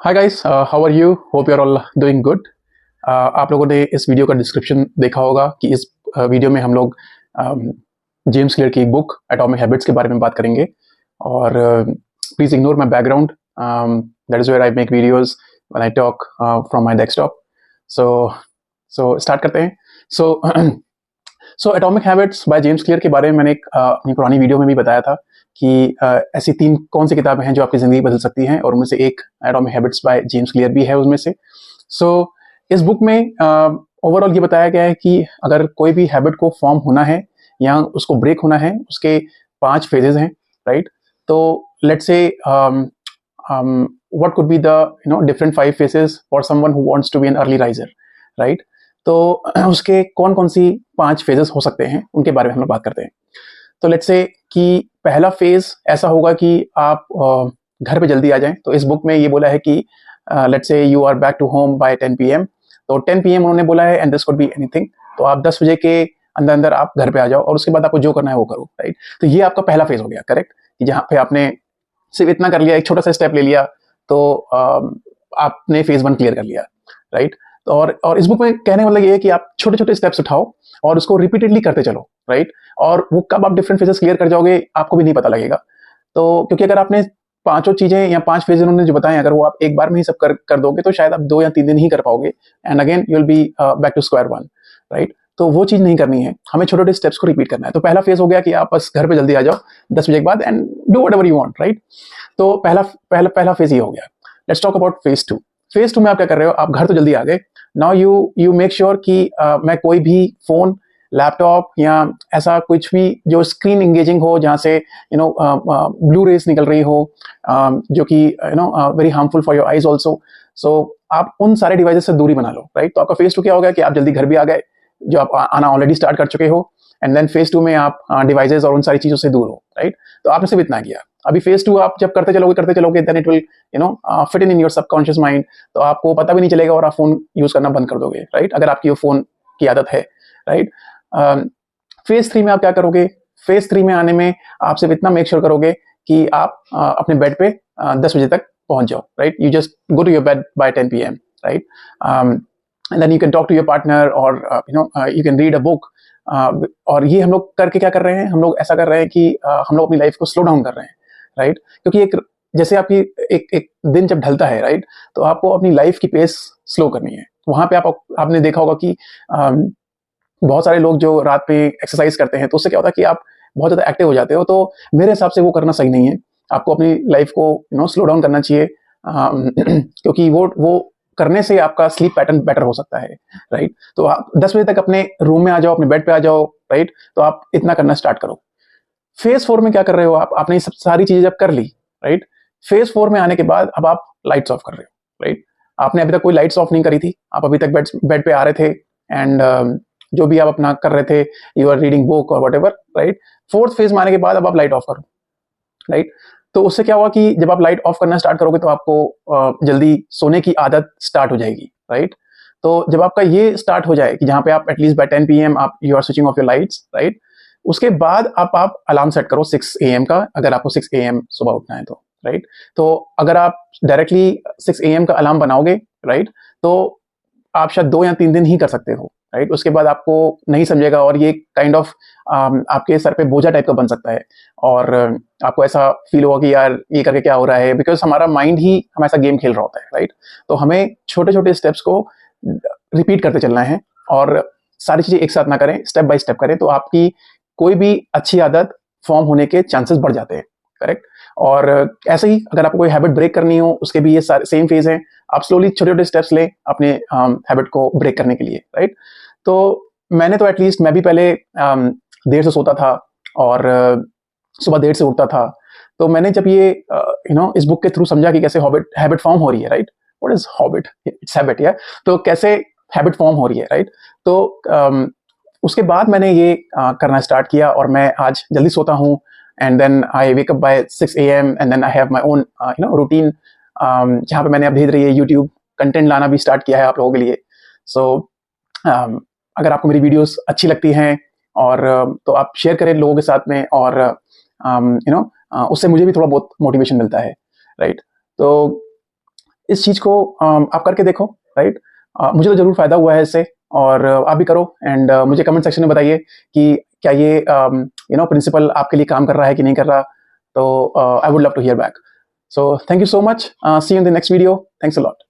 Hi guys, how are you? Hope you are all doing good. आप लोगों ने इस वीडियो का डिस्क्रिप्शन देखा होगा कि इस वीडियो में हम लोग जेम्स क्लियर की एक बुक एटॉमिक हैबिट्स के बारे में बात करेंगे। और please ignore my background, that is where I make videos when I talk from my desktop. So start करते हैं। So atomic habits by James Clear के बारे में मैंने एक अपनी पुरानी वीडियो में भी बताया था कि ऐसी तीन कौन सी किताबें हैं जो आपकी ज़िंदगी बदल सकती हैं, और उनमें से एक atomic habits by James clear भी है उसमें से। सो इस बुक में ओवरऑल ये बताया गया है कि अगर कोई भी हैबिट को फॉर्म होना है या उसको ब्रेक होना है, उसके 5 फेजेस हैं, राइट? तो let's say what could be the different 5 phases for someone who wants to be an early riser, right? तो उसके कौन कौन सी 5 फेजेस हो सकते हैं, उनके बारे में हम लोग बात करते हैं। तो लेट्स से कि पहला फेज ऐसा होगा कि आप घर पे जल्दी आ जाएं। तो इस बुक में ये बोला है कि let's say you are back to home by 10 PM। तो 10 PM उन्होंने बोला है, and this could be anything. तो आप 10 बजे के अंदर अंदर आप घर पे आ जाओ, और उसके बाद आपको जो करना है वो करो, राइट? तो ये आपका पहला फेज हो गया, करेक्ट? जहाँ पे आपने सिर्फ इतना कर लिया, एक छोटा सा स्टेप ले लिया, तो आपने फेज 1 क्लियर कर लिया, राइट? और इस बुक में कहने का मतलब ये है कि आप छोटे छोटे स्टेप्स उठाओ और उसको रिपीटेडली करते चलो, राइट? और वो कब आप डिफरेंट फेजेस क्लियर कर जाओगे आपको भी नहीं पता लगेगा। तो क्योंकि अगर आपने पांचों चीजें या 5 फेज उन्होंने जो बताए, अगर वो आप एक बार में ही सब कर दोगे, तो शायद आप 2 या 3 दिन ही कर पाओगे, and again you will be back to square one, right? तो वो चीज नहीं करनी है, हमें छोटे छोटे स्टेप्स को रिपीट करना है। तो पहला फेज हो गया कि आप बस घर पे जल्दी आ जाओ 10 बजे के बाद, and do whatever you want, right? तो पहला पहला पहला फेज ये हो गया। Let's talk about phase 2। Phase 2 में आप क्या कर रहे हो? आप घर तो जल्दी आ गए, नाउ यू मेक श्योर कि मैं कोई भी फोन, लैपटॉप या ऐसा कुछ भी जो स्क्रीन इंगेजिंग हो, जहाँ से ब्लू रेस निकल रही हो, जो कि very harmful for your eyes also. So आप उन सारे डिवाइसेस से दूरी बना लो, राइट? तो आपका फेज 2 क्या हो गया कि आप जल्दी घर भी आ गए, जो आप आना ऑलरेडी स्टार्ट कर चुके हो, एंड देन फेज 2 में आप डिवाइसेस और उन सारी चीजों से दूर हो, राइट? तो आपने सिर्फ इतना किया। अभी फेज 2 आप जब करते चलोगे, then it will fit in your subconscious mind. तो आपको पता भी नहीं चलेगा और आप फोन यूज करना बंद कर दोगे, राइट? अगर आपकी वो फोन की आदत है, राइट? फेज 3 में आप क्या करोगे? फेज 3 में आने में आप सिर्फ इतना मेक श्योर करोगे कि आप अपने बेड पे 10 बजे तक पहुंच जाओ, right? You just go to your bed by 10 PM, right? And then you can talk to your partner, और you can read a book. और ये हम लोग करके क्या कर रहे हैं? हम लोग ऐसा कर रहे हैं कि हम लोग अपनी लाइफ को स्लो डाउन कर रहे हैं, राइट? क्योंकि एक जैसे आपकी एक दिन जब ढलता है, राइट, तो आपको अपनी लाइफ की पेस स्लो करनी है। वहां पे आपने देखा होगा कि बहुत सारे लोग जो रात पे एक्सरसाइज करते हैं, तो उससे क्या होता है कि आप बहुत ज्यादा एक्टिव हो जाते हो। तो मेरे हिसाब से वो करना सही नहीं है। आपको अपनी लाइफ को स्लो डाउन करना चाहिए, क्योंकि वो करने से आपका स्लीप पैटर्न बेटर हो सकता है, राइट? तो आप 10 बजे तक अपने रूम में आ जाओ, अपने बेड पे आ जाओ, राइट? तो आप इतना करना स्टार्ट करो। फेज 4 में क्या कर रहे हो? आपने सब सारी चीजें जब कर ली, राइट? फेज 4 में आने के बाद अब आप लाइट्स ऑफ कर रहे हो, राइट? आपने अभी तक कोई लाइट्स ऑफ नहीं करी थी, आप अभी तक बेड पे आ रहे थे, एंड जो भी आप अपना कर रहे थे, यू आर रीडिंग बुक और what ever, right? 4th phase में आने के बाद अब आप लाइट ऑफ करो, राइट? तो उससे क्या हुआ कि जब आप लाइट ऑफ करना स्टार्ट करोगे, तो आपको जल्दी सोने की आदत स्टार्ट हो जाएगी, राइट? तो जब आपका ये स्टार्ट हो जाए कि जहां पे आप एटलीस्ट बाय 10 PM आप you are switching off your lights, right? उसके बाद आप अलार्म सेट करो 6 AM का, अगर आपको 6 AM सुबह उठना है तो, राइट? तो अगर आप डायरेक्टली 6 AM का अलार्म बनाओगे, राइट, तो आप शायद 2 या 3 दिन ही कर सकते हो, राइट? उसके बाद आपको नहीं समझेगा, और ये काइंड ऑफ आपके सर पे बोझा टाइप का बन सकता है, और आपको ऐसा फील होगा कि यार ये करके क्या हो रहा है, बिकॉज हमारा माइंड ही हम ऐसा गेम खेल रहा होता है, राइट? तो हमें छोटे छोटे स्टेप्स को रिपीट करते चलना है, और सारी चीजें एक साथ ना करें, स्टेप बाय स्टेप करें, तो आपकी कोई भी अच्छी आदत फॉर्म होने के चांसेस बढ़ जाते हैं, करेक्ट? और ऐसे ही अगर आपको कोई हैबिट ब्रेक करनी हो, उसके भी ये सेम फेज है। आप स्लोली छोटे छोटे स्टेप्स लें अपने हैबिट को ब्रेक करने के लिए, राइट? तो मैंने तो एटलीस्ट मैं भी पहले देर से सोता था, और सुबह देर से उठता था। तो मैंने जब ये इस बुक के थ्रू समझा कि कैसे हैबिट फॉर्म हो रही है, right? What is habit? It's habit, या तो कैसे हैबिट फॉर्म हो रही है, राइट? तो उसके बाद मैंने ये करना स्टार्ट किया, और मैं आज जल्दी सोता हूँ, and then I wake up by 6 AM, and then I have my own routine, जहाँ पे मैंने अब धीरे धीरे यूट्यूब कंटेंट लाना भी स्टार्ट किया है आप लोगों के लिए। सो अगर आपको मेरी वीडियोस अच्छी लगती हैं, और तो आप शेयर करें लोगों के साथ में, और उससे मुझे भी थोड़ा बहुत मोटिवेशन मिलता है, राइट? तो इस चीज़ को आप करके देखो, राइट। मुझे तो ज़रूर फ़ायदा हुआ है इससे, और आप भी करो। एंड मुझे कमेंट सेक्शन में बताइए कि क्या ये प्रिंसिपल आपके लिए काम कर रहा है कि नहीं कर रहा। तो I would love to hear back. So thank you so much, see you in the next video, thanks a lot.